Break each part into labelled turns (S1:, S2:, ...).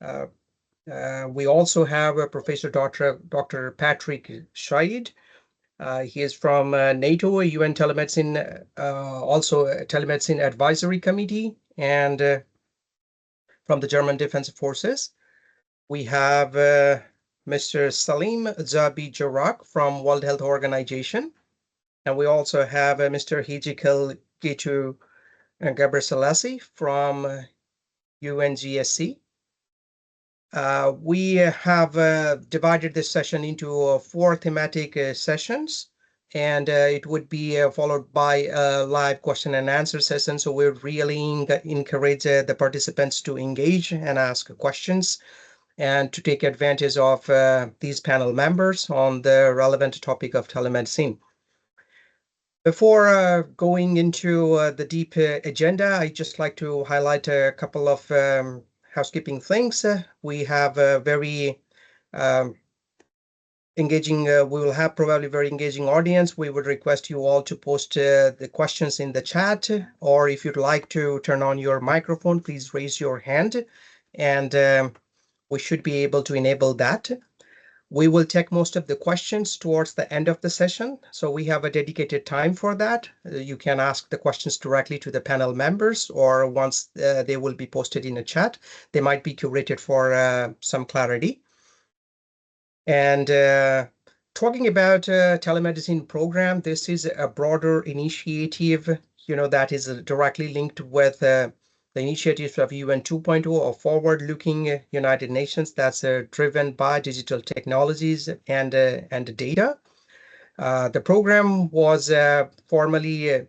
S1: We also have Professor Dr. Patrick Scheid. He is from NATO, UN Telemedicine, also a Telemedicine Advisory Committee, and from the German Defense Forces. We have Mr. Salim Zabi Jarak from World Health Organization. And we also have Mr. Hijikal Gitu Gabriselassie from UNGSC. We have divided this session into 4 thematic sessions, and it would be followed by a live question and answer session. So we really encourage the participants to engage and ask questions and to take advantage of these panel members on the relevant topic of telemedicine. Before going into the deep agenda, I'd just like to highlight a couple of housekeeping things. We have a very engaging, we will have probably very engaging audience. We would request you all to post the questions in the chat, or if you'd like to turn on your microphone, please raise your hand, and we should be able to enable that. We will take most of the questions towards the end of the session, so we have a dedicated time for that. You can ask the questions directly to the panel members, or once they will be posted in a chat, they might be curated for some clarity. And talking about telemedicine program, this is a broader initiative, that is directly linked with the initiatives of UN 2.0, or forward-looking United Nations, that's driven by digital technologies and data. The program was formally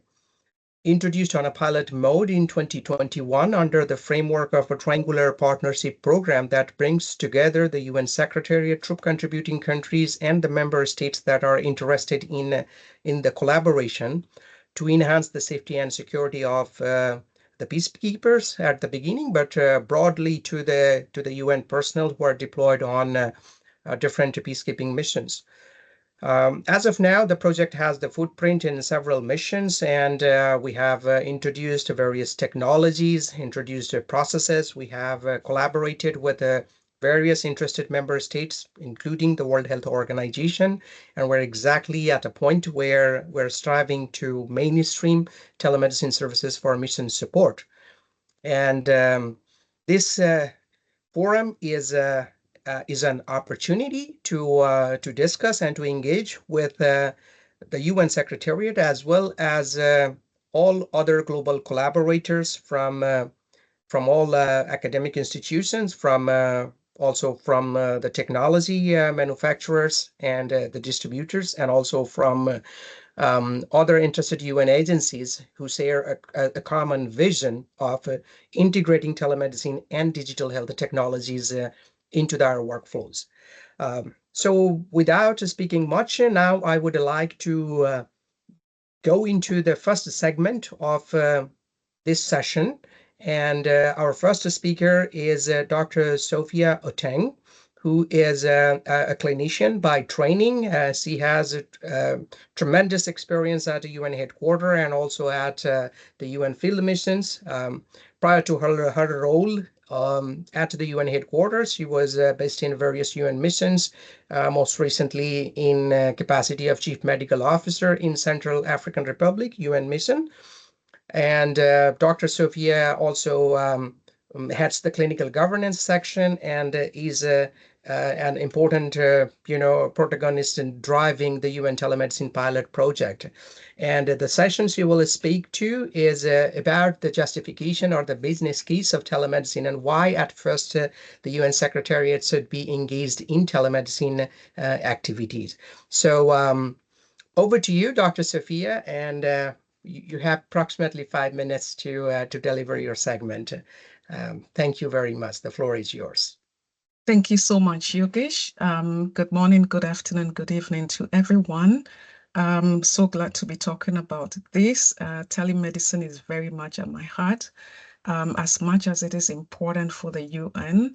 S1: introduced on a pilot mode in 2021 under the framework of a triangular partnership program that brings together the UN Secretariat, troop contributing countries, and the member states that are interested in the collaboration to enhance the safety and security of the peacekeepers at the beginning, but broadly to the UN personnel who are deployed on different peacekeeping missions. As of now, the project has the footprint in several missions, and we have introduced various technologies, introduced processes. We have collaborated with various interested member states, including the World Health Organization, and we're exactly at a point where we're striving to mainstream telemedicine services for mission support. And this forum is an opportunity to discuss and to engage with the UN Secretariat, as well as all other global collaborators from all academic institutions, also from the technology manufacturers and the distributors, and also from other interested UN agencies who share a common vision of integrating telemedicine and digital health technologies into their workflows. So without speaking much, now I would like to go into the first segment of this session. And our first speaker is Dr. Sophia Oteng, who is a clinician by training. She has tremendous experience at the UN headquarters and also at the UN field missions. Prior to her role at the UN headquarters, she was based in various UN missions, most recently in capacity of Chief Medical Officer in Central African Republic, UN mission. And Dr. Sophia also heads the clinical governance section and is an important, protagonist in driving the UN telemedicine pilot project. And the session she will speak to is about the justification or the business case of telemedicine and why at first the UN Secretariat should be engaged in telemedicine activities. So over to you, Dr. Sophia, and you have approximately 5 minutes to deliver your segment. Thank you very much. The floor is yours.
S2: Thank you so much, Yogesh. Good morning, good afternoon, good evening to everyone. I'm so glad to be talking about this. Telemedicine is very much at my heart, as much as it is important for the UN.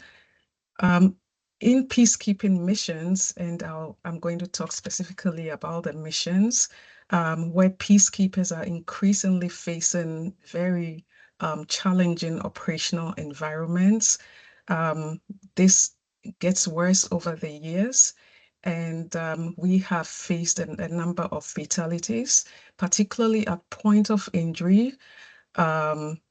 S2: In peacekeeping missions, and I'm going to talk specifically about the missions where peacekeepers are increasingly facing very challenging operational environments. this gets worse over the years. And we have faced a number of fatalities, particularly at point of injury, um,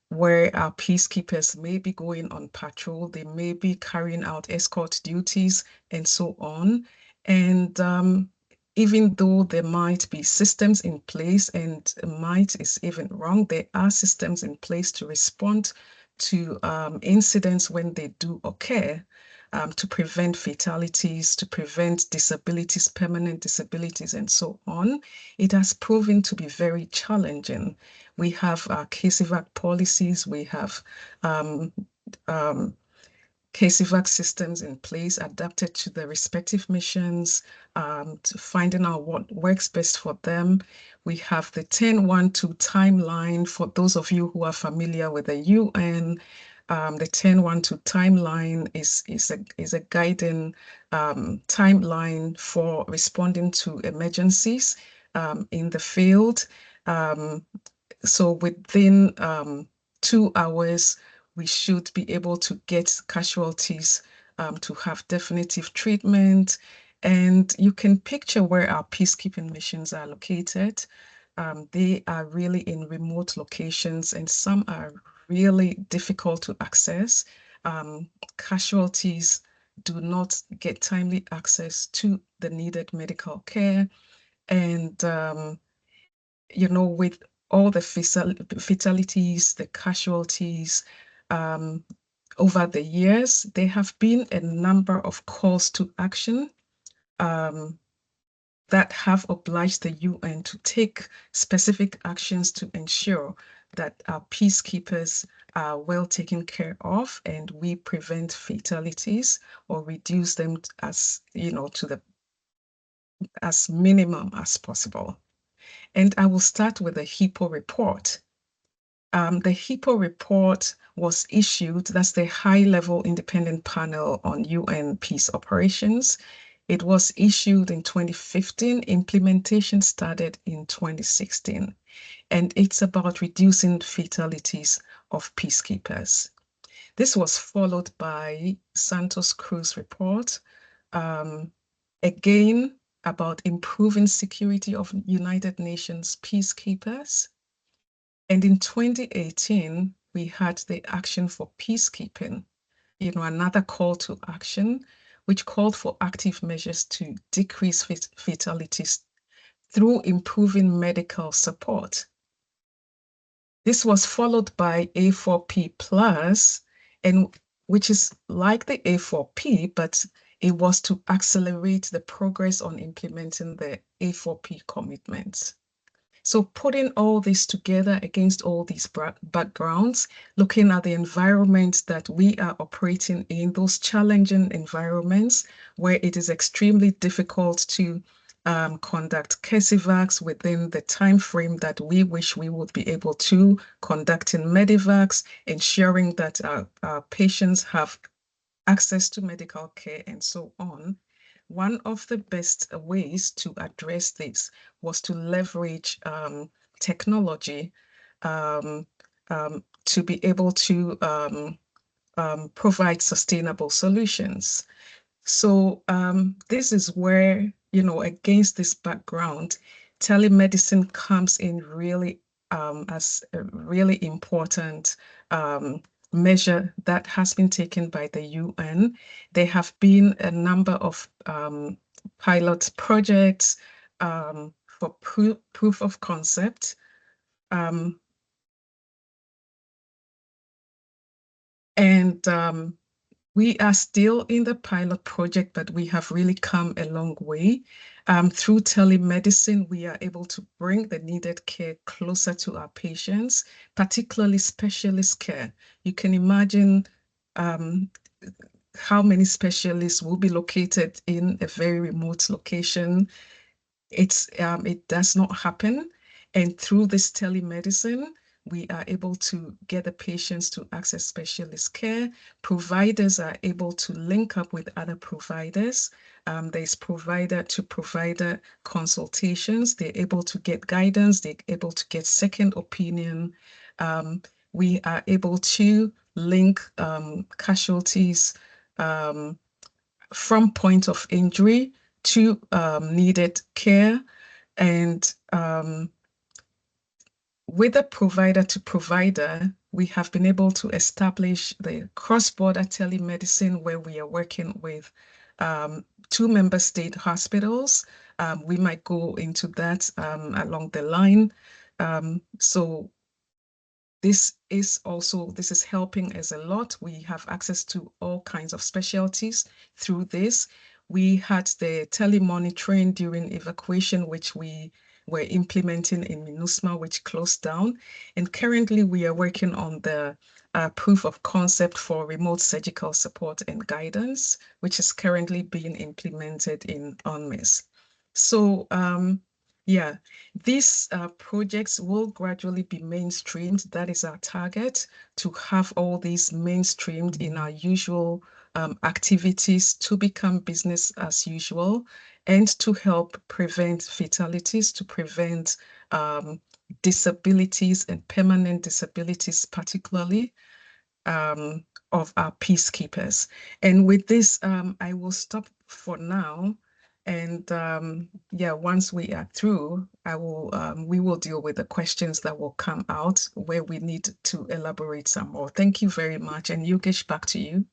S2: where our peacekeepers may be going on patrol, they may be carrying out escort duties, and so on. And even though there might be systems in place, and might is even wrong, there are systems in place to respond to incidents when they do occur, to prevent fatalities, to prevent disabilities, permanent disabilities, and so on. It has proven to be very challenging. We have case-evac policies, we have um, case-evac systems in place adapted to the respective missions, to finding out what works best for them. We have the 10-1-2 timeline for those of you who are familiar with the UN. The 10-1-2 timeline is a guiding timeline for responding to emergencies in the field. So within 2 hours, we should be able to get casualties to have definitive treatment. And you can picture where our peacekeeping missions are located. They are really in remote locations, and some are really difficult to access. Casualties do not get timely access to the needed medical care. And with all the fatalities, the casualties, um, over the years, there have been a number of calls to action um, that have obliged the UN to take specific actions to ensure that our peacekeepers are well taken care of and we prevent fatalities or reduce them to the as minimum as possible. And I will start with the HIPPO report. The HIPPO report was issued, that's the High-Level Independent Panel on UN Peace Operations. It was issued in 2015, implementation started in 2016, and it's about reducing fatalities of peacekeepers. This was followed by Santos Cruz report, again, about improving security of United Nations peacekeepers. And in 2018, we had the Action for Peacekeeping, another call to action, which called for active measures to decrease fatalities through improving medical support. This was followed by A4P plus, and which is like the A4P, but it was to accelerate the progress on implementing the A4P commitments. So putting all this together against all these backgrounds, looking at the environment that we are operating in, those challenging environments where it is extremely difficult to conduct case-evacs within the time frame that we wish we would be able to, conducting medivacs, ensuring that our patients have access to medical care, and so on. One of the best ways to address this was to leverage technology to be able to provide sustainable solutions. So this is where, against this background, telemedicine comes in really as a really important measure that has been taken by the UN. There have been a number of pilot projects for proof of concept. And we are still in the pilot project, but we have really come a long way. Through telemedicine, we are able to bring the needed care closer to our patients, particularly specialist care. You can imagine how many specialists will be located in a very remote location. It does not happen. And through this telemedicine, we are able to get the patients to access specialist care. Providers are able to link up with other providers. There's provider to provider consultations. They're able to get guidance. They're able to get second opinion. We are able to link casualties from point of injury to needed care, and with a provider to provider, we have been able to establish the cross-border telemedicine where we are working with two member state hospitals. We might go into that along the line. So this is helping us a lot. We have access to all kinds of specialties through this. We had the telemonitoring during evacuation, which we were implementing in MINUSMA, which closed down. And currently we are working on the proof of concept for remote surgical support and guidance, which is currently being implemented in UNMIS. So yeah, these projects will gradually be mainstreamed. That is our target, to have all these mainstreamed in our usual activities to become business as usual and to help prevent fatalities, to prevent disabilities and permanent disabilities, particularly of our peacekeepers. And with this, I will stop for now. And yeah, once we are through, we will deal with the questions that will come out where we need to elaborate some more. Thank you very much. And Yogesh, back to you.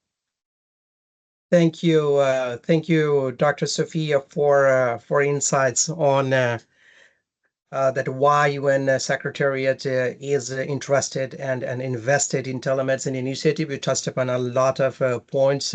S1: Thank you, Dr. Sophia, for insights on that why UN Secretariat is interested and invested in telemedicine initiative. You touched upon a lot of points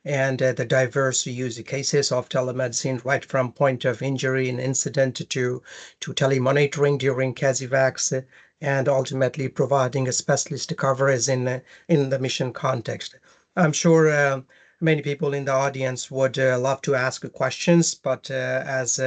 S1: and the diverse use cases of telemedicine, right from point of injury and incident to telemonitoring during CASEVACs, and ultimately providing a specialist coverage in the mission context. I'm sure many people in the audience would love to ask questions, but as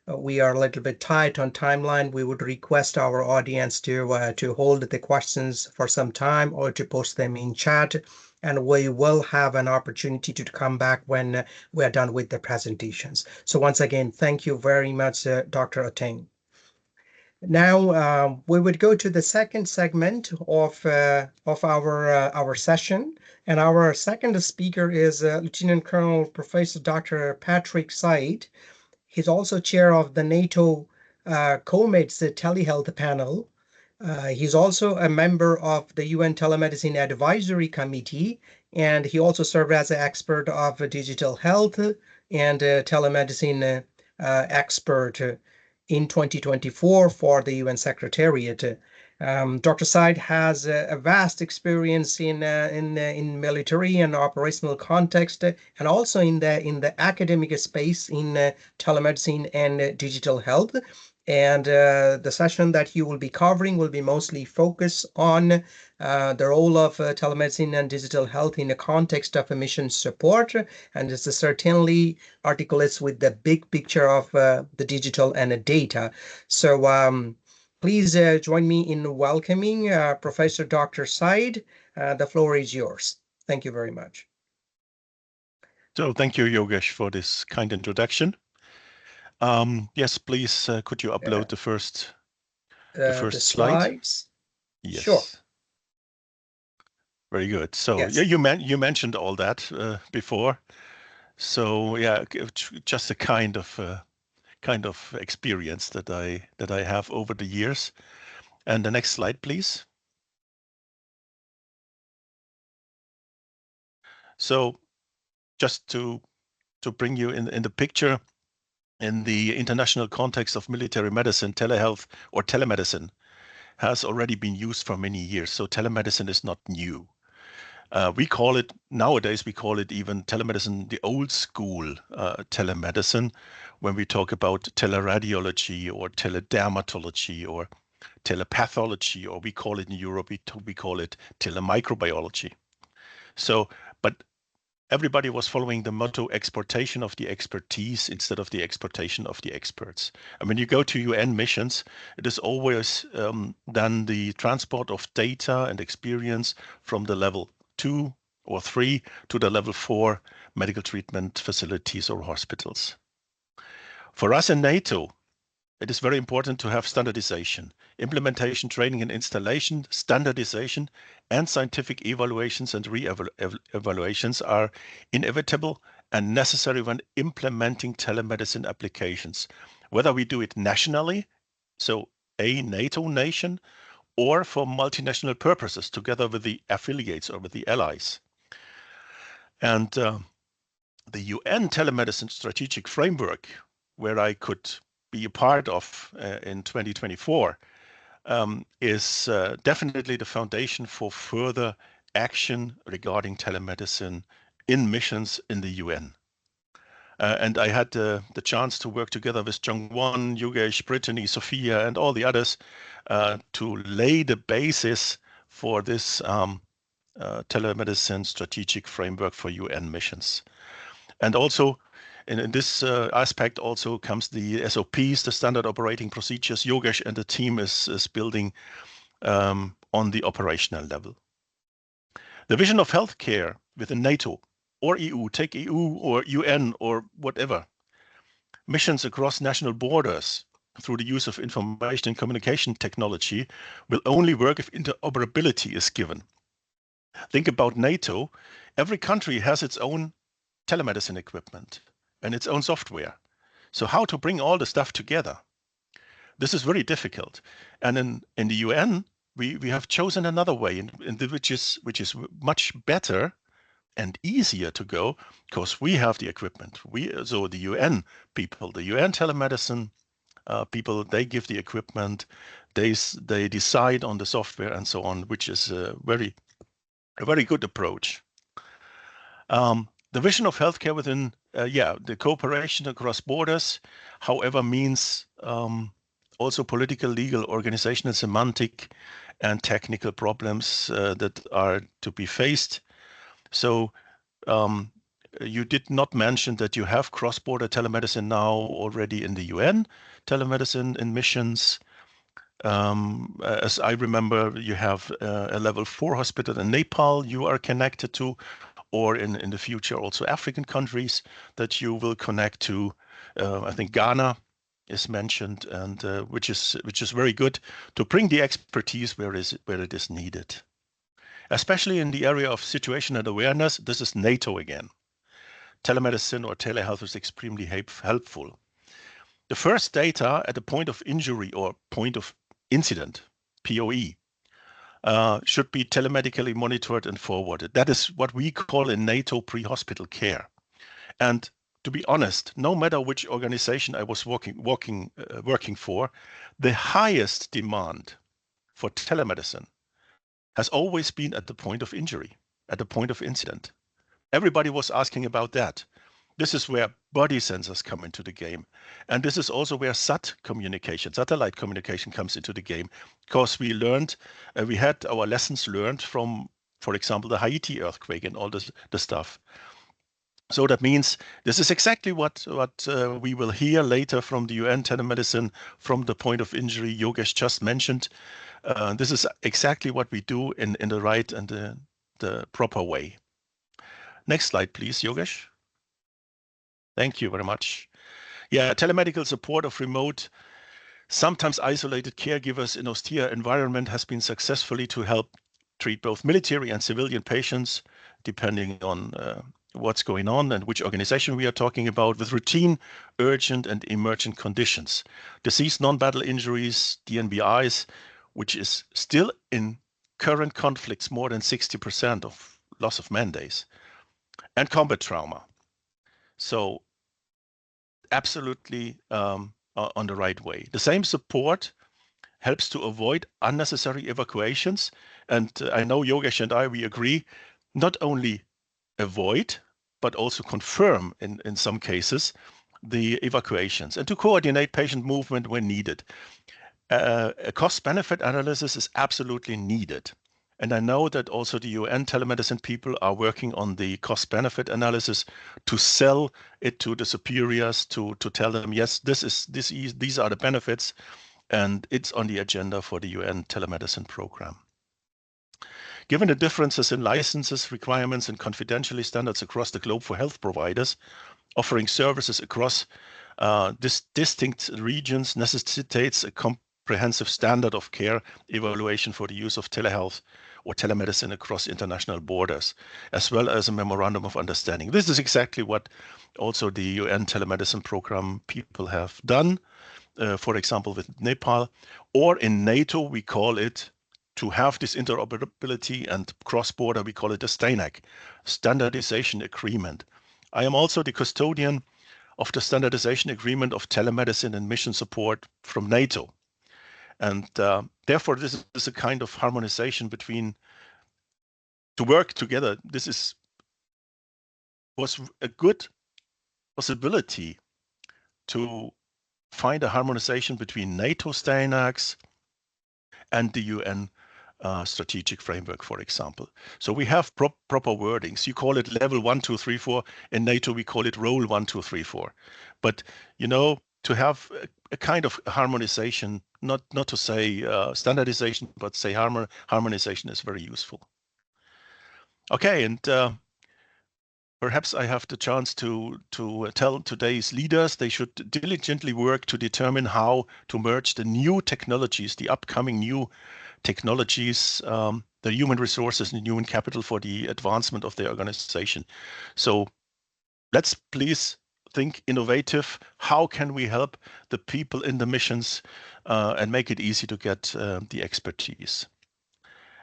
S1: we are a little bit tight on timeline, we would request our audience to hold the questions for some time or to post them in chat, and we will have an opportunity to come back when we are done with the presentations. So once again, thank you very much, Dr. Attain. Now we would go to the second segment of our session, and our second speaker is Lieutenant Colonel Professor Dr. Patrick Said. He's also chair of the NATO COMED's telehealth panel. He's also a member of the UN Telemedicine Advisory Committee, and he also served as an expert of digital health and telemedicine expert in 2024 for the UN Secretariat. Dr. Said has a vast experience in military and operational context, and also in the academic space in telemedicine and digital health. And the session that he will be covering will be mostly focused on the role of telemedicine and digital health in the context of mission support, and this certainly articulates with the big picture of the digital and the data. So please join me in welcoming Professor Dr. Said. The floor is yours. Thank you very much.
S3: So thank you, Yogesh, for this kind introduction. Yes, please, could you upload the first slide?
S1: Slides?
S3: Yes.
S1: Sure.
S3: Very good. So
S1: yes.
S3: Yeah, you mentioned all that before. So yeah, just a kind of experience that I have over the years. And the next slide, please. So just to bring you in the picture, in the international context of military medicine, telehealth or telemedicine has already been used for many years. So telemedicine is not new. Nowadays we call it even telemedicine, the old school telemedicine, when we talk about teleradiology or teledermatology or telepathology, or we call it in Europe, we call it telemicrobiology. So, but everybody was following the motto exportation of the expertise instead of the exportation of the experts. And when you go to UN missions, it is always then the transport of data and experience from the level 2 or 3 to the level 4 medical treatment facilities or hospitals. For us in NATO, it is very important to have standardization, implementation, training and installation, standardization, and scientific evaluations and re-evaluations are inevitable and necessary when implementing telemedicine applications, whether we do it nationally, so a NATO nation, or for multinational purposes together with the affiliates or with the allies. And the UN Telemedicine Strategic Framework, where I could be a part of in 2024, is definitely the foundation for further action regarding telemedicine in missions in the UN. And I had the chance to work together with Jungwon, Yogesh, Brittany, Sophia, and all the others to lay the basis for this telemedicine strategic framework for UN missions. And also, in this aspect also comes the SOPs, the standard operating procedures. Yogesh and the team is building on the operational level. The vision of healthcare within NATO or EU, take EU or UN or whatever, missions across national borders through the use of information and communication technology will only work if interoperability is given. Think about NATO. Every country has its own telemedicine equipment and its own software. So how to bring all the stuff together? This is very difficult. And in the UN, we have chosen another way, which is much better and easier to go, because we have the equipment. So the UN people, the UN telemedicine people, they give the equipment, they decide on the software and so on, which is a very good approach. The vision of healthcare within, the cooperation across borders, however, means also political, legal, organizational, semantic, and technical problems that are to be faced. So you did not mention that you have cross-border telemedicine now already in the UN, telemedicine in missions. As I remember, you have a level 4 hospital in Nepal you are connected to, or in the future also African countries that you will connect to. I think Ghana is mentioned, and which is very good to bring the expertise where it is needed. Especially in the area of situation and awareness, this is NATO again. Telemedicine or telehealth is extremely helpful. The first data at the point of injury or point of incident, POE, should be telemedically monitored and forwarded. That is what we call in NATO pre-hospital care. And to be honest, no matter which organization I was working for, the highest demand for telemedicine has always been at the point of injury, at the point of incident. Everybody was asking about that. This is where body sensors come into the game. And this is also where satellite communication comes into the game, because we learned, we had our lessons learned from, for example, the Haiti earthquake and all the stuff. So that means this is exactly what we will hear later from the UN telemedicine from the point of injury Yogesh just mentioned. This is exactly what we do in the right and the proper way. Next slide, please, Yogesh. Thank you very much. Yeah, telemedical support of remote, sometimes isolated caregivers in austere environment has been successfully to help treat both military and civilian patients, depending on what's going on and which organization we are talking about, with routine, urgent, and emergent conditions. Disease non-battle injuries, DNBIs, which is still in current conflicts more than 60% of loss of man days, and combat trauma. So absolutely on the right way. The same support helps to avoid unnecessary evacuations. And I know Yogesh and we agree, not only avoid, but also confirm in some cases the evacuations and to coordinate patient movement when needed. A cost-benefit analysis is absolutely needed. And I know that also the UN telemedicine people are working on the cost-benefit analysis to sell it to the superiors, to tell them, yes, these are the benefits, and it's on the agenda for the UN telemedicine program. Given the differences in licenses, requirements, and confidentiality standards across the globe for health providers offering services across This distinct regions necessitates a comprehensive standard of care evaluation for the use of telehealth or telemedicine across international borders, as well as a memorandum of understanding. This is exactly what also the UN telemedicine program people have done, for example, with Nepal, or in NATO, we call it, to have this interoperability and cross-border, we call it a STANAG, Standardization Agreement. I am also the custodian of the Standardization Agreement of Telemedicine and Mission Support from NATO. And therefore, this is a kind of harmonization between, to work together. This was a good possibility to find a harmonization between NATO STANAGs and the UN strategic framework, for example. So we have proper wordings. You call it level 1, 2, 3, 4. In NATO, we call it role 1, 2, 3, 4. But, you know, to have a kind of harmonization, not to say standardization, but say harmonization is very useful. Okay, and perhaps I have the chance to tell today's leaders they should diligently work to determine how to merge the new technologies, the upcoming new technologies, the human resources and human capital for the advancement of the organization. So let's please think innovative. How can we help the people in the missions and make it easy to get the expertise?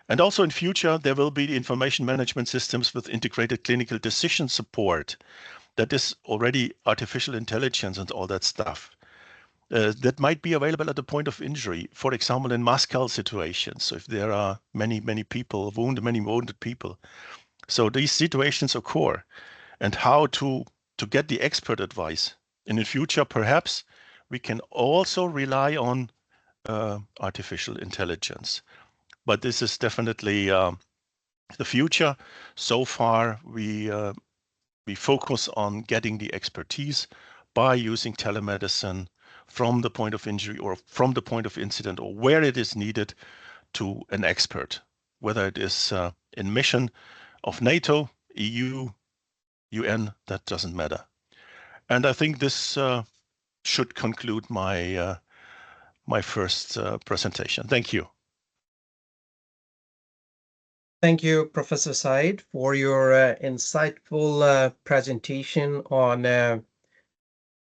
S3: And also in future, there will be the information management systems with integrated clinical decision support. That is already artificial intelligence and all that stuff. That might be available at the point of injury, for example, in mass call situations. So if there are many people many wounded people. So these situations occur, and how to get the expert advice. And in future, perhaps we can also rely on artificial intelligence. But this is definitely the future. So far, we focus on getting the expertise by using telemedicine from the point of injury or from the point of incident or where it is needed to an expert, whether it is in mission of NATO, EU, UN, that doesn't matter. And I think this should conclude my my first presentation. Thank you.
S1: Thank you, Professor Said, for your insightful presentation on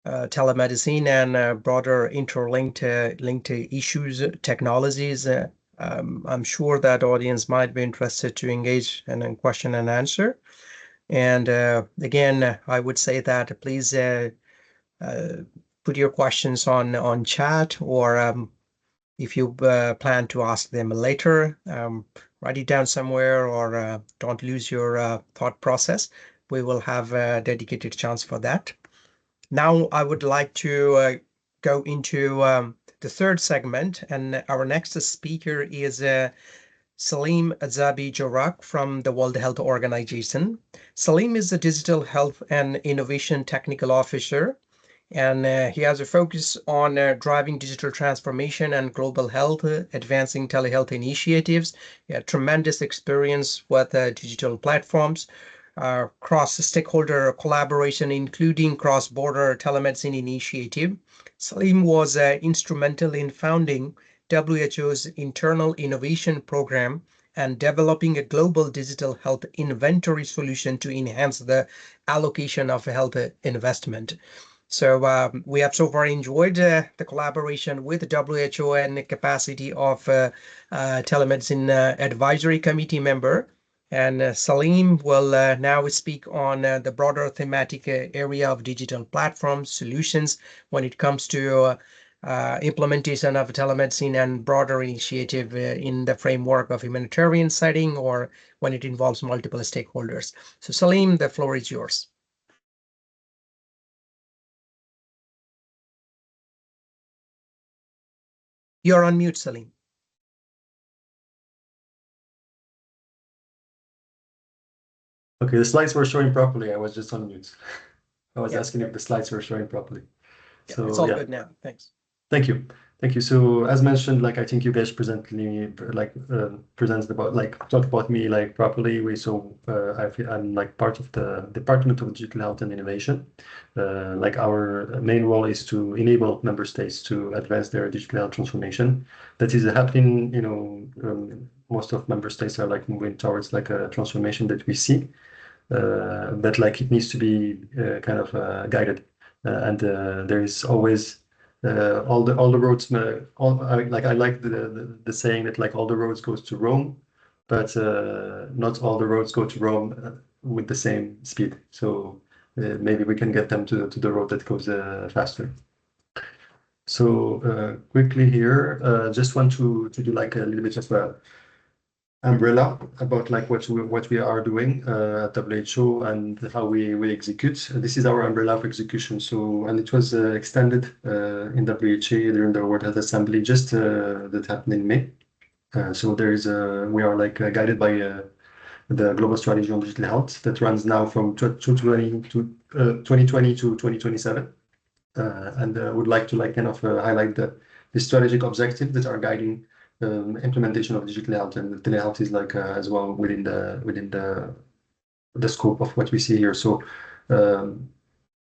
S1: telemedicine and broader interlinked linked issues, technologies. I'm sure that audience might be interested to engage in question and answer. And again, I would say that please put your questions on chat, or if you plan to ask them later, write it down somewhere, or don't lose your thought process. We will have a dedicated chance for that. Now I would like to go into the third segment, and our next speaker is Salim Azabi Jorak from the World Health Organization. Salim is the Digital Health and Innovation Technical Officer, and he has a focus on driving digital transformation and global health, advancing telehealth initiatives. He had tremendous experience with digital platforms, cross-stakeholder collaboration, including cross-border telemedicine initiative. Salim was instrumental in founding WHO's internal innovation program and developing a global digital health inventory solution to enhance the allocation of health investment. So we have so far enjoyed the collaboration with the WHO and the capacity of telemedicine advisory committee member. And Salim will now speak on the broader thematic area of digital platforms, solutions when it comes to implementation of telemedicine and broader initiative in the framework of humanitarian setting or when it involves multiple stakeholders. So Salim, the floor is yours. You're on mute, Salim.
S4: Okay, the slides were showing properly. I was just on mute. I was asking if the slides were showing properly.
S1: Yeah, so it's all good now. Thanks.
S4: Thank you. Thank you. So as mentioned, like I think you guys presents about talk about me like properly. I'm like part of the Department of Digital Health and Innovation. Like our main role is to enable member states to advance their digital health transformation. That is happening. Most of member states are like moving towards like a transformation that we see, but like it needs to be kind of guided, and there is always all the roads. I like the saying that like all the roads goes to Rome, but not all the roads go to Rome with the same speed. So maybe we can get them to the road that goes faster. So quickly here, just want to do like a little bit of a umbrella about like what we are doing at WHO and how we execute. This is our umbrella of execution. So, and it was extended in WHO during the World Health Assembly just that happened in May. So there is we are like guided by the Global Strategy on Digital Health that runs now from 2020 to 2027. And would like to like kind of highlight the strategic objectives that are guiding implementation of digital health, and telehealth is like as well within the scope of what we see here. So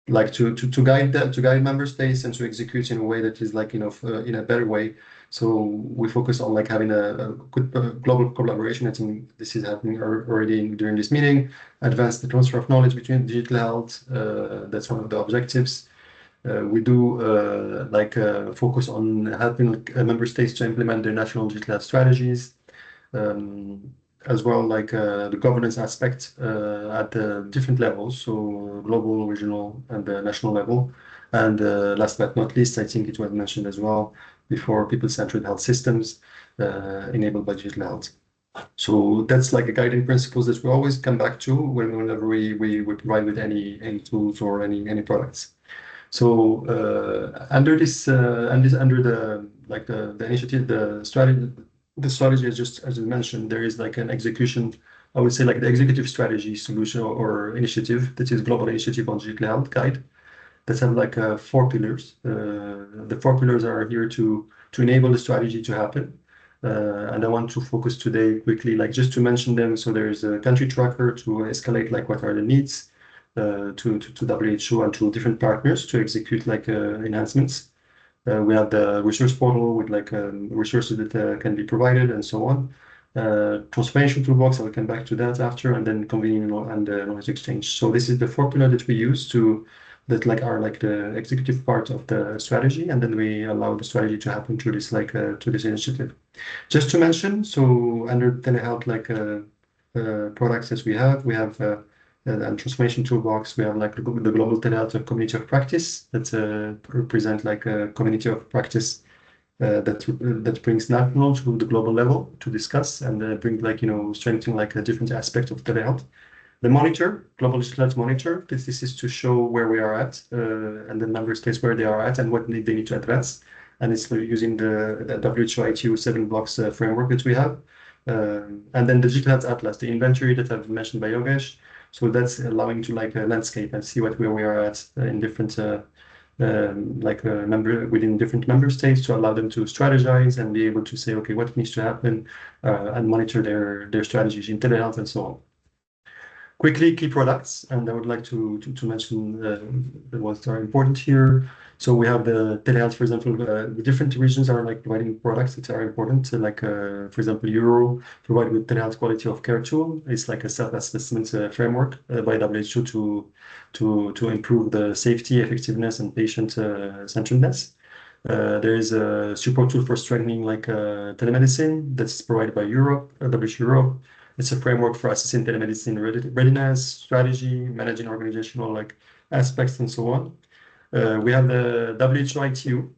S4: like to guide member states and to execute in a way that is like in a better way. So we focus on like having a good global collaboration. I think this is happening already during this meeting. Advance the transfer of knowledge between digital health. That's one of the objectives. We do focus on helping member states to implement their national digital health strategies, as well like the governance aspect at the different levels, so global, regional, and the national level. And last but not least, I think it was mentioned as well before, people-centered health systems enabled by digital health. So that's like a guiding principles that we always come back to whenever we provide with any tools or any products. So under this under the like the initiative, the strategy is just as I mentioned, there is like an execution. I would say like the executive strategy solution or initiative that is global initiative on digital health guide that have like 4 pillars. The 4 pillars are here to enable the strategy to happen. And I want to focus today quickly, like just to mention them. So there's a country tracker to escalate like what are the needs. To WHO and to different partners to execute like enhancements. We have the resource portal with like resources that can be provided and so on. Transformation toolbox, I'll come back to that after, and then convening and knowledge exchange. So this is the 4 pillars that we use that like are like the executive part of the strategy, and then we allow the strategy to happen through this like to this initiative. Just to mention, so under telehealth like products that we have and transformation toolbox, we have like the global telehealth community of practice that represent like a community of practice that brings national to the global level to discuss and bring like strengthening like a different aspect of telehealth. The monitor, global digital health monitor, this is to show where we are at and the member states where they are at and what they need to advance. And it's using the WHO ITU 7 blocks framework that we have. And then the digital health atlas, the inventory that I've mentioned by Yogesh. So that's allowing to like a landscape and see where we are at in different within different member states to allow them to strategize and be able to say, okay, what needs to happen and monitor their strategies in telehealth and so on. Quickly, key products, and I would like to mention the ones that are important here. So we have the telehealth, for example, the different regions are like providing products that are important. So like, for example, Euro provided with telehealth quality of care tool. It's like a self-assessment framework by WHO to improve the safety, effectiveness, and patient centeredness. There is a support tool for strengthening like telemedicine that's provided by Europe, WHO Europe. It's a framework for assessing telemedicine readiness, strategy, managing organizational like aspects, and so on. We have the WHO ITU,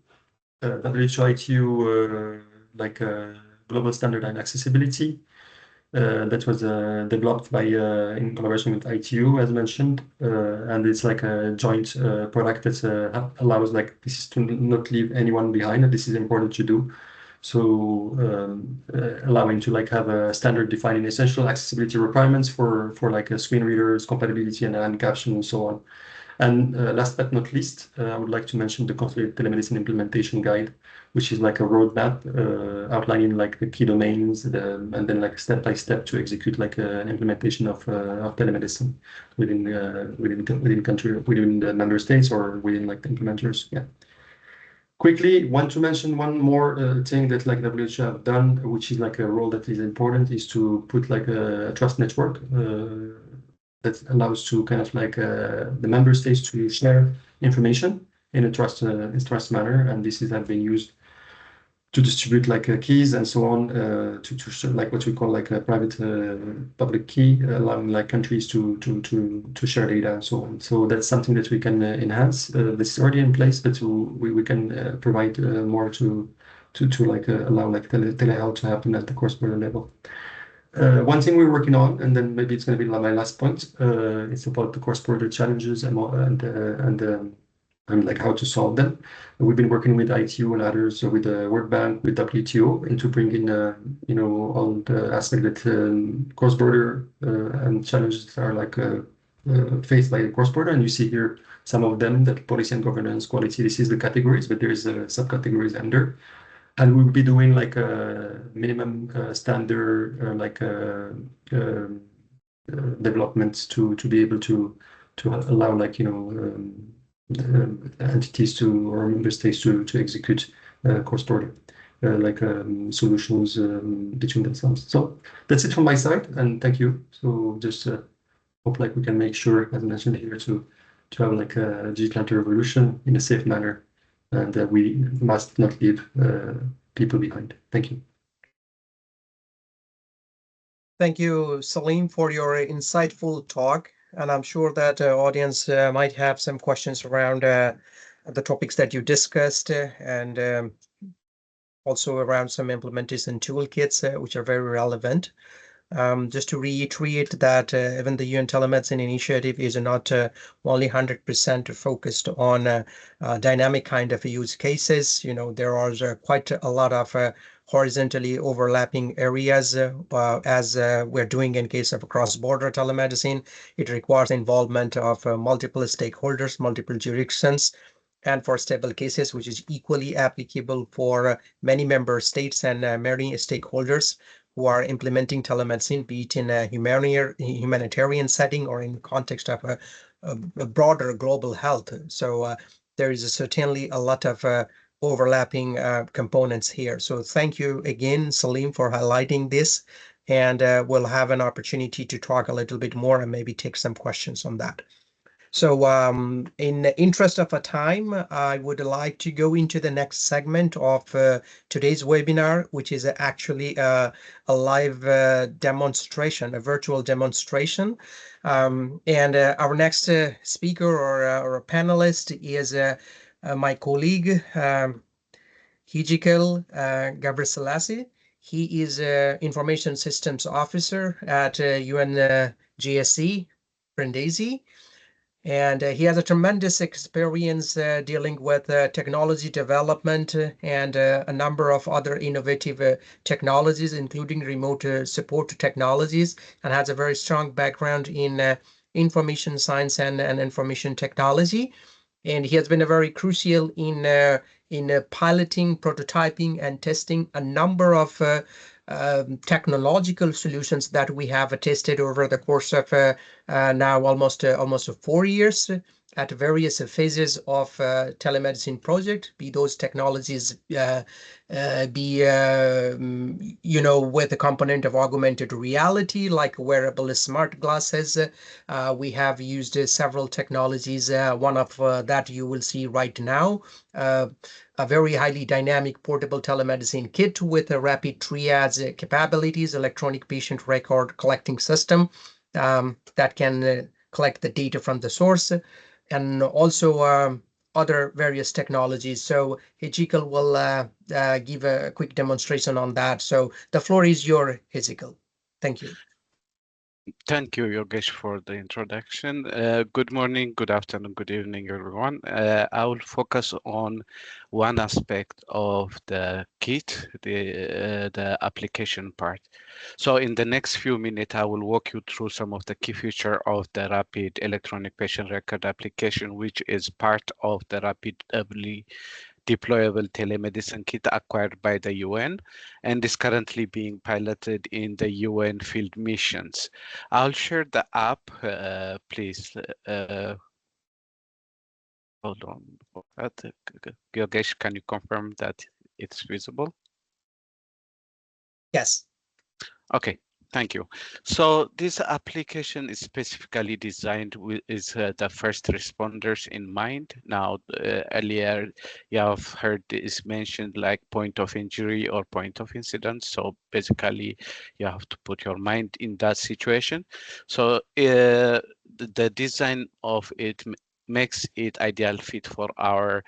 S4: global standard and accessibility that was developed by in collaboration with ITU, as mentioned, and it's like a joint product that allows like this is to not leave anyone behind, and this is important to do. So allowing to like have a standard defining essential accessibility requirements for like screen readers, compatibility and caption and so on. And last but not least, I would like to mention the Consolidated Telemedicine Implementation Guide, which is like a roadmap outlining like the key domains, and then like step by step to execute like an implementation of telemedicine within the member states or within like the implementers. Yeah. Quickly, want to mention one more thing that like WHO have done, which is like a role that is important, is to put like a trust network that allows to kind of like the member states to share information in a trust manner, and this is have been used to distribute like keys and so on to like what we call like a private public key, allowing like countries to share data and so on. So that's something that we can enhance. This is already in place, but we can provide more to like allow like telehealth to happen at the cross-border level. One thing we're working on, and then maybe it's going to be my last point, it's about the cross-border challenges and like how to solve them. We've been working with ITU and others, so with the World Bank, with WTO, into bringing all the aspects that cross-border and challenges that are like faced by cross-border. And you see here some of them: that policy and governance, quality. This is the categories, but there's subcategories under. And we'll be doing like a minimum standard developments to be able to allow like entities to or member states to execute cross-border solutions between themselves. So that's it from my side, and thank you. So just hope like we can make sure, as mentioned here, to have like a digital revolution in a safe manner, and that we must not leave people behind. Thank you.
S1: Thank you, Salim, for your insightful talk. And I'm sure that audience might have some questions around the topics that you discussed and also around some implementation toolkits, which are very relevant. Just to reiterate that even the UN Telemedicine Initiative is not only 100% focused on dynamic kind of use cases. There are quite a lot of horizontally overlapping areas as we're doing in case of cross-border telemedicine. It requires involvement of multiple stakeholders, multiple jurisdictions, and for stable cases, which is equally applicable for many member states and many stakeholders who are implementing telemedicine, be it in a humanitarian setting or in the context of a broader global health. So there is certainly a lot of overlapping components here. So thank you again, Salim, for highlighting this. And we'll have an opportunity to talk a little bit more and maybe take some questions on that. So in the interest of time, I would like to go into the next segment of today's webinar, which is actually a live demonstration, a virtual demonstration. And our next speaker or a panelist is my colleague, Hijikil Gabriselassie. He is Information Systems Officer at UNGSC, Brindisi. And he has a tremendous experience dealing with technology development and a number of other innovative technologies, including remote support technologies, and has a very strong background in information science and information technology. And he has been a very crucial in piloting, prototyping, and testing a number of technological solutions that we have tested over the course of now almost 4 years at various phases of telemedicine project, be those technologies be with a component of augmented reality like wearable smart glasses. We have used several technologies. One of that you will see right now, a very highly dynamic portable telemedicine kit with a rapid triage capabilities, electronic patient record collecting system that can collect the data from the source, and also other various technologies. So Hijikil will give a quick demonstration on that. So the floor is yours, Hijikil. Thank you.
S5: Thank you, Yogesh, for the introduction. Good morning, good afternoon, good evening, everyone. I will focus on one aspect of the kit, the application part. So in the next few minutes, I will walk you through some of the key features of the rapid electronic patient record application, which is part of the rapidly deployable telemedicine kit acquired by the UN and is currently being piloted in the UN field missions. I'll share the app, please. Hold on for that. Yogesh, can you confirm that it's visible?
S1: Yes.
S5: Okay, thank you. So this application is specifically designed with the first responders in mind. Now, earlier you have heard this mentioned like point of injury or point of incident. So basically, you have to put your mind in that situation. So the design of it makes it ideal fit for our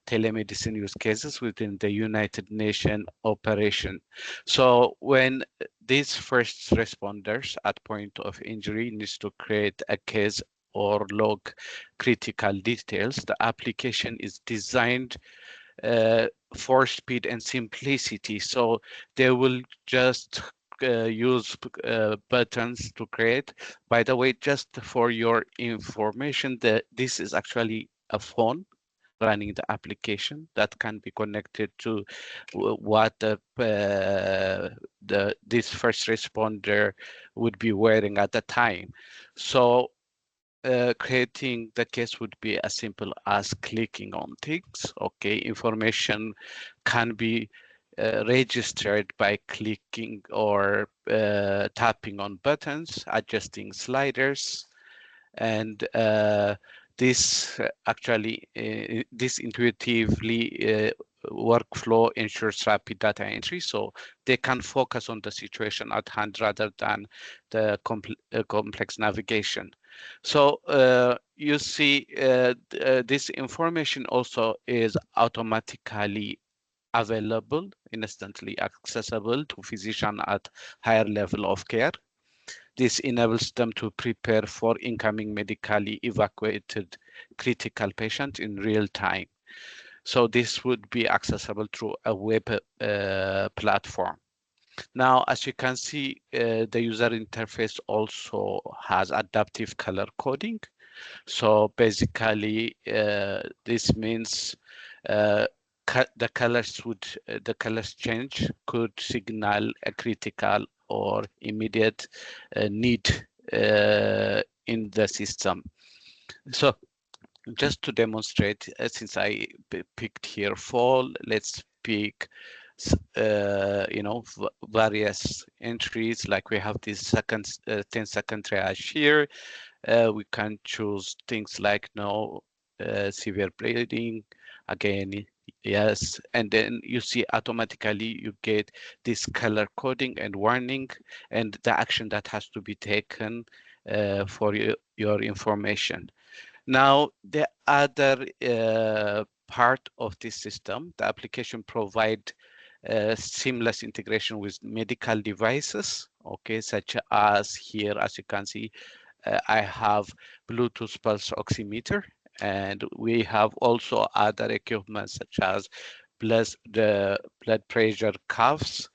S5: telemedicine use cases within the United Nations operation. So when these first responders at point of injury needs to create a case or log critical details, the application is designed for speed and simplicity. So they will just use buttons to create. By the way, just for your information, that this is actually a phone running the application that can be connected to what this first responder would be wearing at the time. So creating the case would be as simple as clicking on things. Okay, information can be registered by clicking or tapping on buttons, adjusting sliders, and this actually this intuitively workflow ensures rapid data entry, so they can focus on the situation at hand rather than the complex navigation. So you see this information also is automatically available, instantly accessible to physician at higher level of care. This enables them to prepare for incoming medically evacuated critical patient in real time. So this would be accessible through a web platform. Now, as you can see, the user interface also has adaptive color coding. So basically, this means the colors change could signal a critical or immediate need in the system. So just to demonstrate, since I picked here fall, let's pick various entries, like we have this 10-second triage here. We can choose things like no severe bleeding, again, yes, and then you see automatically you get this color coding and warning and the action that has to be taken for your information. Now, the other part of this system, the application provide seamless integration with medical devices, okay, such as here, as you can see, I have Bluetooth pulse oximeter, and we have also other equipment such as the blood pressure cuffs.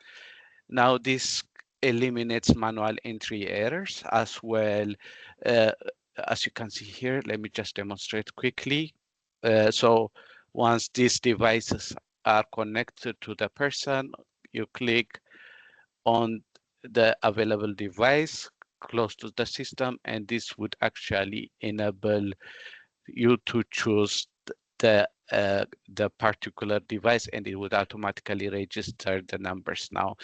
S5: Now this eliminates manual entry errors as well. Uh, as you can see here, let me just demonstrate quickly. So once these devices are connected to the person, you click on the available device close to the system, and this would actually enable you to choose the particular device, and it would automatically register the numbers. Now,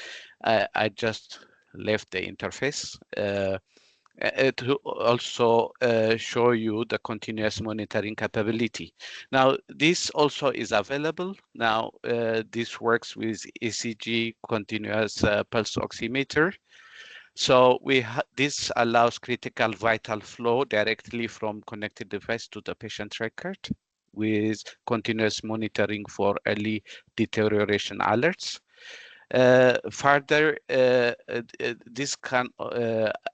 S5: I just left the interface to also show you the continuous monitoring capability. Now, this also is available. Now, this works with ECG, continuous pulse oximeter. So this allows critical vital flow directly from connected device to the patient record with continuous monitoring for early deterioration alerts. Further, this can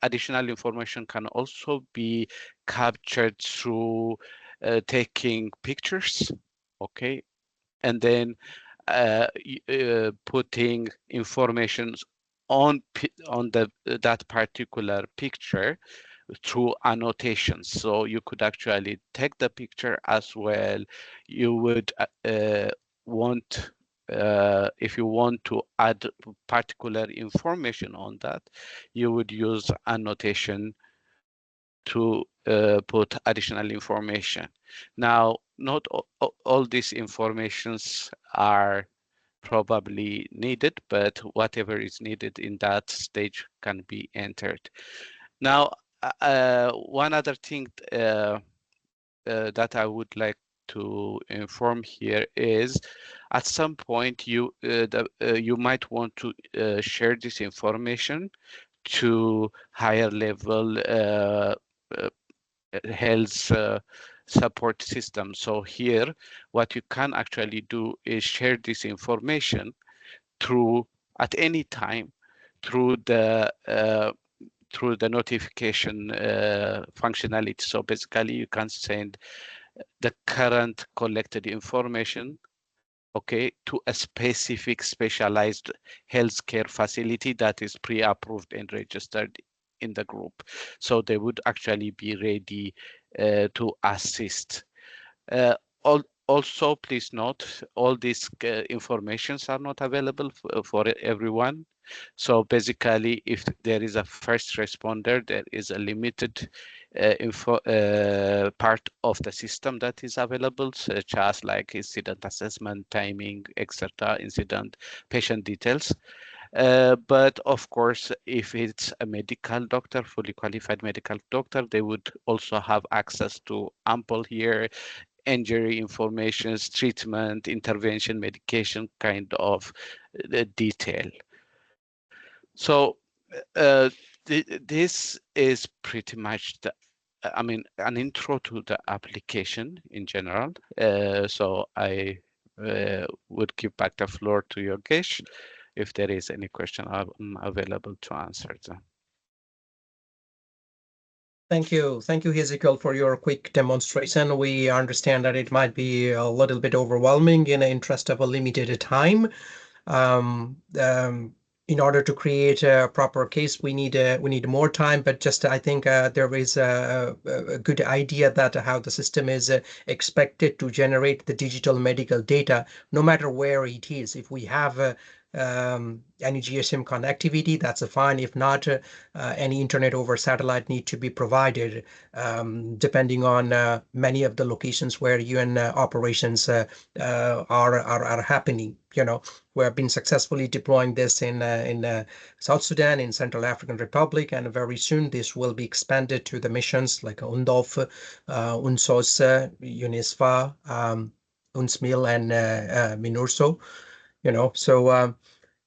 S5: additional information can also be captured through taking pictures, okay, and then putting information on that particular picture through annotations. So you could actually take the picture as well. You would want, if you want to add particular information on that, you would use annotation to put additional information. Now, not all these informations are probably needed, but whatever is needed in that stage can be entered. Now, one other thing that I would like to inform here is, at some point you you might want to share this information to higher level health support system. So here, what you can actually do is share this information through at any time through the notification functionality. So basically, you can send the current collected information, okay, to a specific specialized healthcare facility that is pre-approved and registered in the group. So they would actually be ready to assist. Also, please note, all these informations are not available for everyone. So basically, if there is a first responder, there is a limited part of the system that is available, such as like incident assessment, timing, etc., incident, patient details. But of course, if it's a medical doctor, fully qualified medical doctor, they would also have access to ample here injury information, treatment, intervention, medication kind of detail. So this is pretty much the, I mean, an intro to the application in general. So I would give back the floor to Yogesh. If there is any question, I'm available to answer them.
S1: Thank you, Hezekiel, for your quick demonstration. We understand that it might be a little bit overwhelming in the interest of a limited time. In order to create a proper case, we need more time. But just I think there is a good idea that how the system is expected to generate the digital medical data, no matter where it is. If we have any GSM connectivity, that's fine. If not, any internet over satellite need to be provided, depending on many of the locations where UN operations are happening. You know, we have been successfully deploying this in South Sudan, in Central African Republic, and very soon this will be expanded to the missions like UNDOF, UNSOS, UNISFA, UNSMIL, and MINURSO. You know, so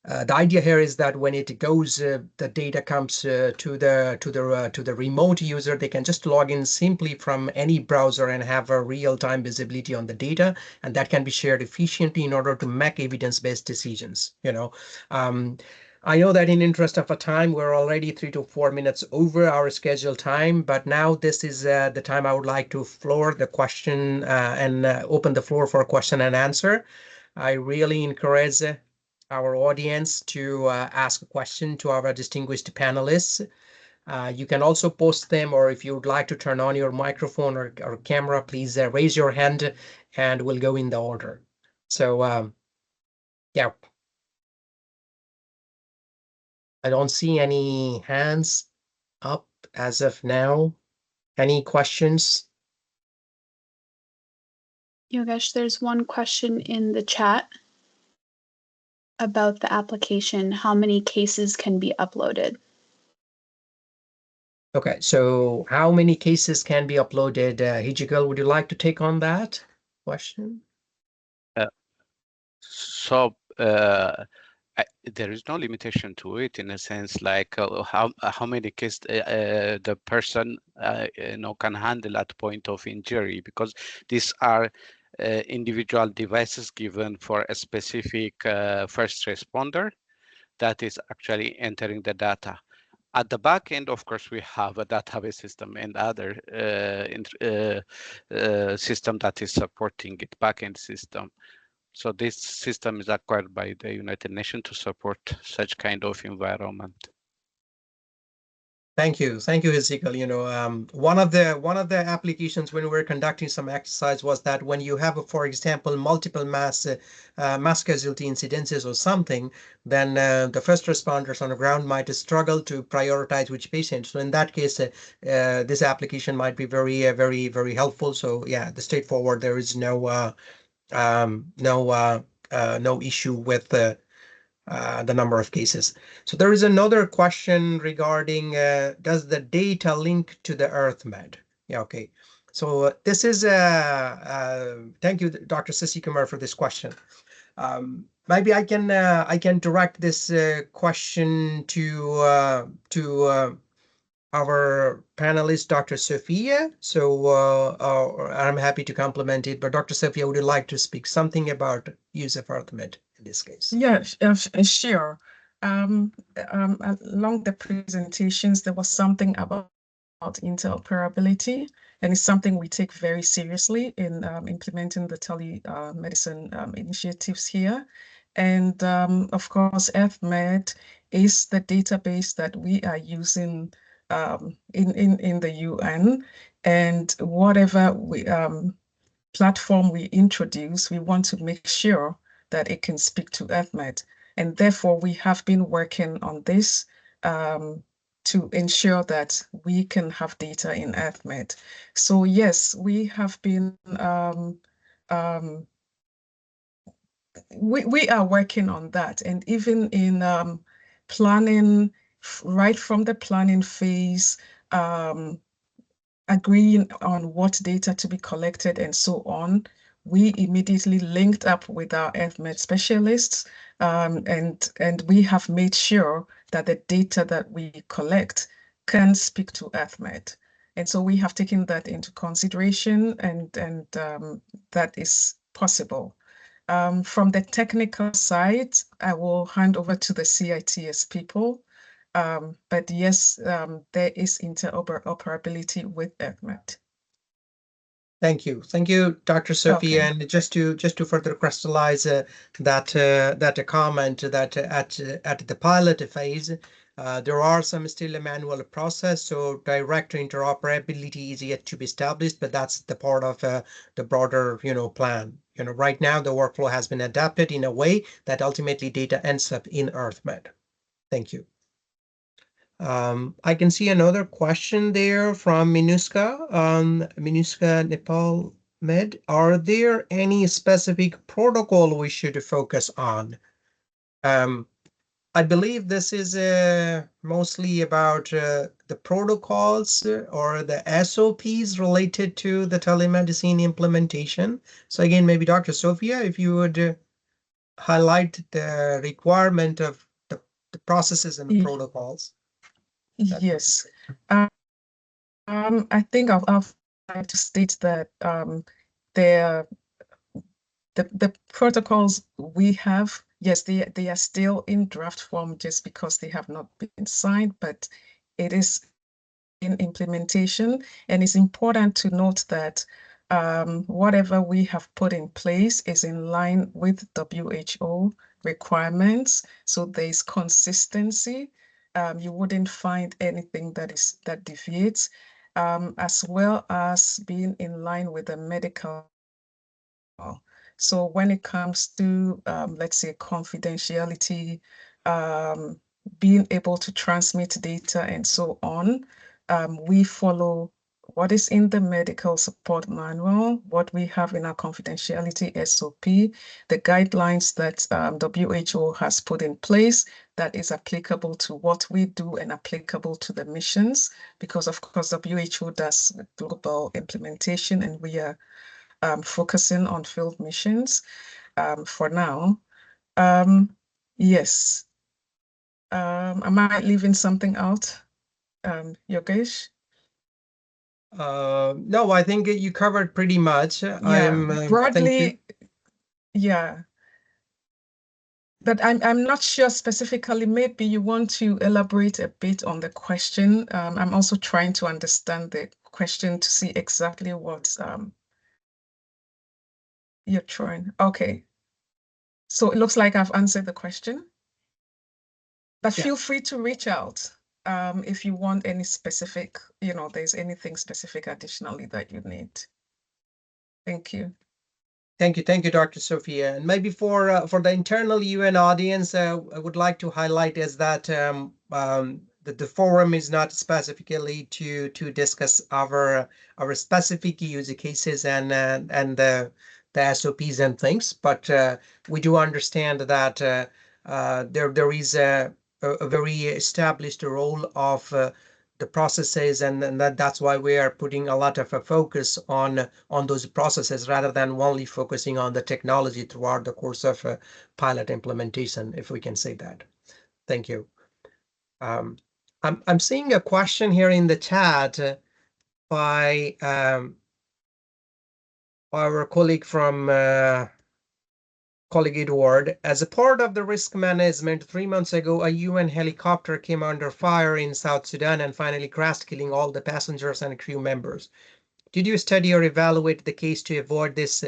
S1: the idea here is that when it goes, the data comes to the remote user. They can just log in simply from any browser and have a real-time visibility on the data, and that can be shared efficiently in order to make evidence-based decisions. You know, I know that in interest of a time, we're already 3 to 4 minutes over our scheduled time, but now this is the time I would like to floor the question and open the floor for question and answer. I really encourage our audience to ask a question to our distinguished panelists. You can also post them, or if you would like to turn on your microphone or camera, please raise your hand and we'll go in the order. So yeah, I don't see any hands up as of now. Any questions?
S6: Yogesh, there's one question in the chat about the application. How many cases can be uploaded?
S1: Okay, so how many cases can be uploaded? Hijikal, would you like to take on that question?
S5: There is no limitation to it, in a sense, like how many cases the person can handle at point of injury, because these are individual devices given for a specific first responder. that is actually entering the data. At the back end, of course, we have a database system and other system that is supporting it, backend system. So this system is acquired by the United Nations to support such kind of environment.
S1: Thank you, Ezekiel. One of the applications when we were conducting some exercise was that when you have, for example, multiple mass casualty incidences or something, then the first responders on the ground might struggle to prioritize which patient. So in that case, this application might be very, very, very helpful. So yeah, the straightforward. There is no issue with the number of cases. So there is another question regarding does the data link to the EarthMed? Yeah, okay. So this is thank you, Dr. Sasi Kumar, for this question. Maybe I can direct this question to our panelist, Dr. Sophia. So I'm happy to complement it. But Dr. Sophia, would you like to speak something about use of EarthMed in this case?
S2: Yeah, sure. Along the presentations, there was something about interoperability, and it's something we take very seriously in implementing the telemedicine initiatives here. And of course, EarthMed is the database that we are using in the UN, and whatever platform we introduce, we want to make sure that it can speak to EarthMed. And therefore, we have been working on this to ensure that we can have data in EarthMed. So yes, we have been, we are working on that. And even in planning, right from the planning phase, agreeing on what data to be collected and so on, we immediately linked up with our EarthMed specialists, and we have made sure that the data that we collect can speak to EarthMed. And so we have taken that into consideration, and that is possible. From the technical side, I will hand over to the CITS people. But yes, there is interoperability with EarthMed.
S1: Thank you, Dr. Sophia.
S2: Okay.
S1: And just to further crystallize that comment that at the pilot phase, there are some still a manual process, so direct interoperability is yet to be established, but that's the part of the broader plan. Right now the workflow has been adapted in a way that ultimately data ends up in EarthMed. Thank you. I can see another question there from Minuska. Minuska Nepal Med. Are there any specific protocol we should focus on? I believe this is mostly about the protocols or the SOPs related to the telemedicine implementation. So again, maybe Dr. Sophia, if you would highlight the requirement of the processes and the protocols.
S2: Yes. I think I'll like to state that the protocols we have, yes, they are still in draft form just because they have not been signed, but it is in implementation. And it's important to note that whatever we have put in place is in line with WHO requirements. So there's consistency. You wouldn't find anything that deviates, as well as being in line with the medical. So when it comes to, let's say, confidentiality, being able to transmit data and so on, we follow what is in the medical support manual, what we have in our confidentiality SOP, the guidelines that WHO has put in place that is applicable to what we do and applicable to the missions, because of course WHO does global implementation and we are focusing on field missions for now. Yes. Am I leaving something out, Yogesh?
S1: No, I think you covered pretty much.
S2: Yeah, broadly, yeah. But I'm not sure specifically. Maybe you want to elaborate a bit on the question. I'm also trying to understand the question to see exactly what you're trying. Okay. So it looks like I've answered the question. But
S1: Yeah.
S2: feel free to reach out if you want any specific, there's anything specific additionally that you need. Thank you.
S1: Thank you, Dr. Sophia. And maybe for the internal UN audience, I would like to highlight is that the forum is not specifically to discuss our specific use cases and the SOPs and things, but we do understand that there is a very established role of the processes, and that's why we are putting a lot of a focus on those processes rather than only focusing on the technology throughout the course of pilot implementation, if we can say that. Thank you. I'm seeing a question here in the chat by our colleague Edward. As a part of the risk management, 3 months ago, a UN helicopter came under fire in South Sudan and finally crashed, killing all the passengers and crew members. Did you study or evaluate the case to avoid this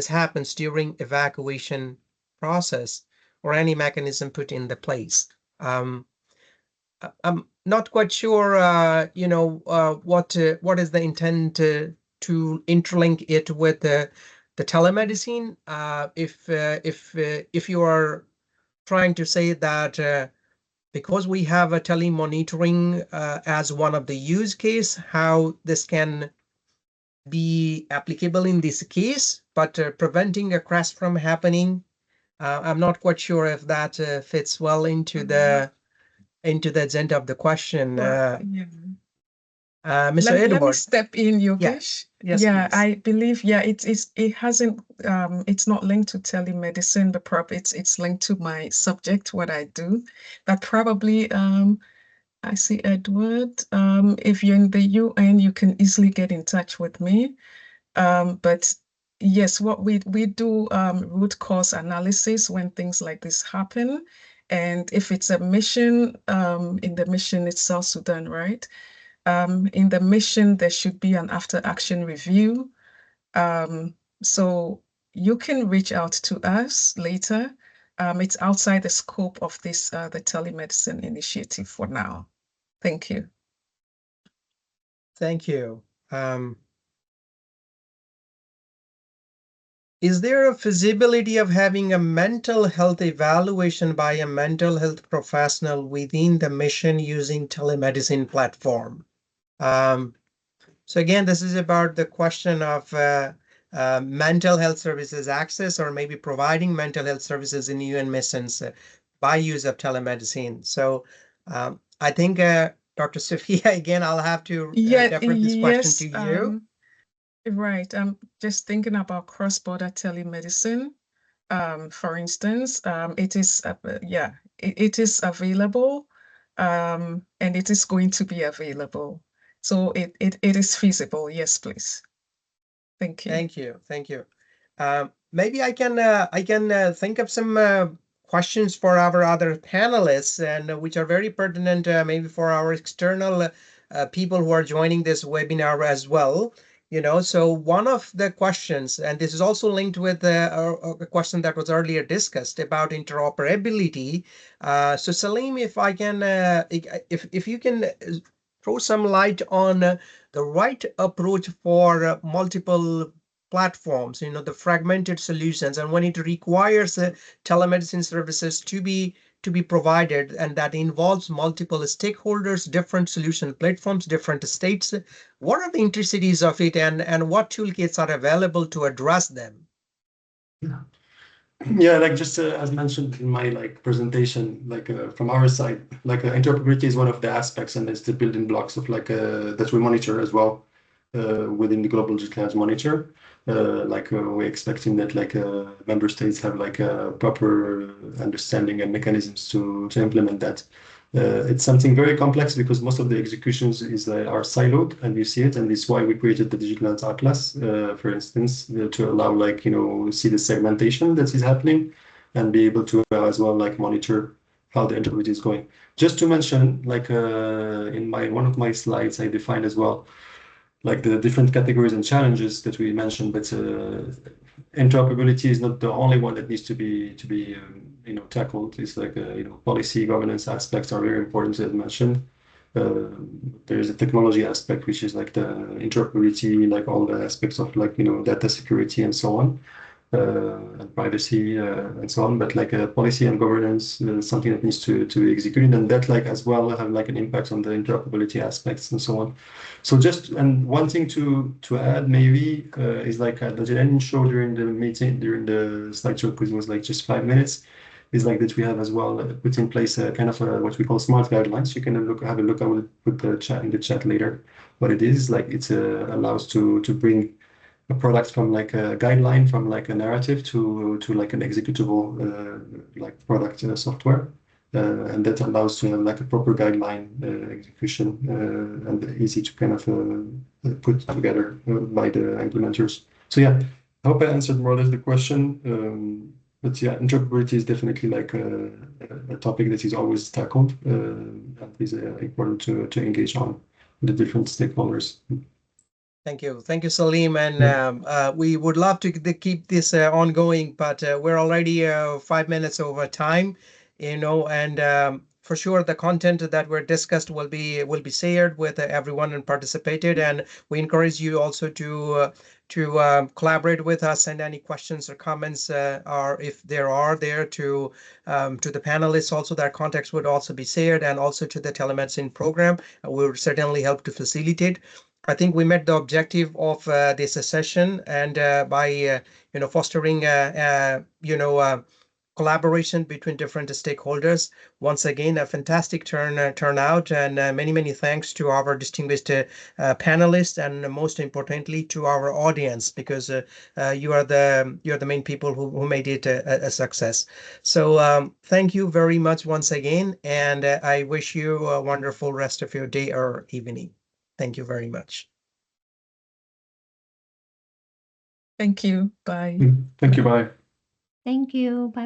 S1: happens during evacuation process, or any mechanism put in the place? I'm not quite sure, what is the intent to interlink it with the telemedicine. If you are trying to say that because we have a telemonitoring as one of the use case, how this can be applicable in this case, but preventing a crash from happening, I'm not quite sure if that fits well into the agenda of the question. Mr.
S2: Let me
S1: Edward.
S2: step in, Yogesh.
S1: Yes,
S2: yeah,
S1: please.
S2: I believe, it hasn't, it's not linked to telemedicine, but probably it's linked to my subject, what I do. But probably, I see Edward. If you're in the UN, you can easily get in touch with me. But yes, what we do root cause analysis when things like this happen. And if it's a mission, in the mission it's South Sudan, right? In the mission, there should be an after action review. So you can reach out to us later. It's outside the scope of this, the telemedicine initiative for now. Thank you.
S1: Thank you. Is there a feasibility of having a mental health evaluation by a mental health professional within the mission using telemedicine platform? So again, this is about the question of mental health services access, or maybe providing mental health services in UN missions by use of telemedicine. So I think, Dr. Sophia, again, I'll have to defer this question to you.
S2: Right. I'm just thinking about cross-border telemedicine. For instance, it is it is available, and it is going to be available. So it is feasible. Yes, please. Thank you.
S1: Thank you. Maybe I can think of some questions for our other panelists, and which are very pertinent, maybe for our external people who are joining this webinar as well. So one of the questions, and this is also linked with a question that was earlier discussed about interoperability. So Salim, if I can, if you can throw some light on the right approach for multiple platforms, the fragmented solutions, and when it requires telemedicine services to be provided, and that involves multiple stakeholders, different solution platforms, different states, what are the intricacies of it, and what toolkits are available to address them?
S4: Yeah, like just as mentioned in my presentation, from our side, interoperability is one of the aspects, and it's the building blocks of that we monitor as well within the global digital health monitor. We're expecting that member states have a proper understanding and mechanisms to implement that. It's something very complex because most of the executions are siloed, and you see it, and it's why we created the Digital Health Atlas, for instance, to allow see the segmentation that is happening, and be able to as well like monitor how the interoperability is going. Just to mention, like in one of my slides, I defined as well like the different categories and challenges that we mentioned, but interoperability is not the only one that needs to be tackled. It's like policy governance aspects are very important as mentioned. There's a technology aspect which is like the interoperability, like all the aspects of like data security and so on. And privacy and so on, but like policy and governance is something that needs to be executed, and that like as well have like an impact on the interoperability aspects and so on. So just one thing to add maybe is like that I didn't show during the meeting, during the slideshow, because it was like just 5 minutes, is like that we have as well put in place a kind of what we call smart guidelines. You can have a look. I will put the chat in the chat later. What it is like, it allows to bring a product from like a guideline, from like a narrative to like an executable like product software, and that allows to have like a proper guideline execution and easy to kind of put together by the implementers. So yeah, I hope I answered more or less the question. But yeah, interoperability is definitely like a topic that is always tackled and is important to engage on with the different stakeholders.
S1: Thank you, Salim, and we would love to keep this ongoing, but we're already 5 minutes over time, and for sure the content that were discussed will be shared with everyone and participated, and we encourage you also to collaborate with us, and any questions or comments are, if there are there, to the panelists also, their contacts would also be shared, and also to the telemedicine program. We'll certainly help to facilitate. I think we met the objective of this session, and by fostering collaboration between different stakeholders. Once again, a fantastic turnout, and many thanks to our distinguished panelists, and most importantly to our audience, because you are the main people who made it a success. So thank you very much once again, and I wish you a wonderful rest of your day or evening. Thank you very much.
S2: Thank you. Bye.
S4: Thank you. Bye.
S7: Thank you. Bye.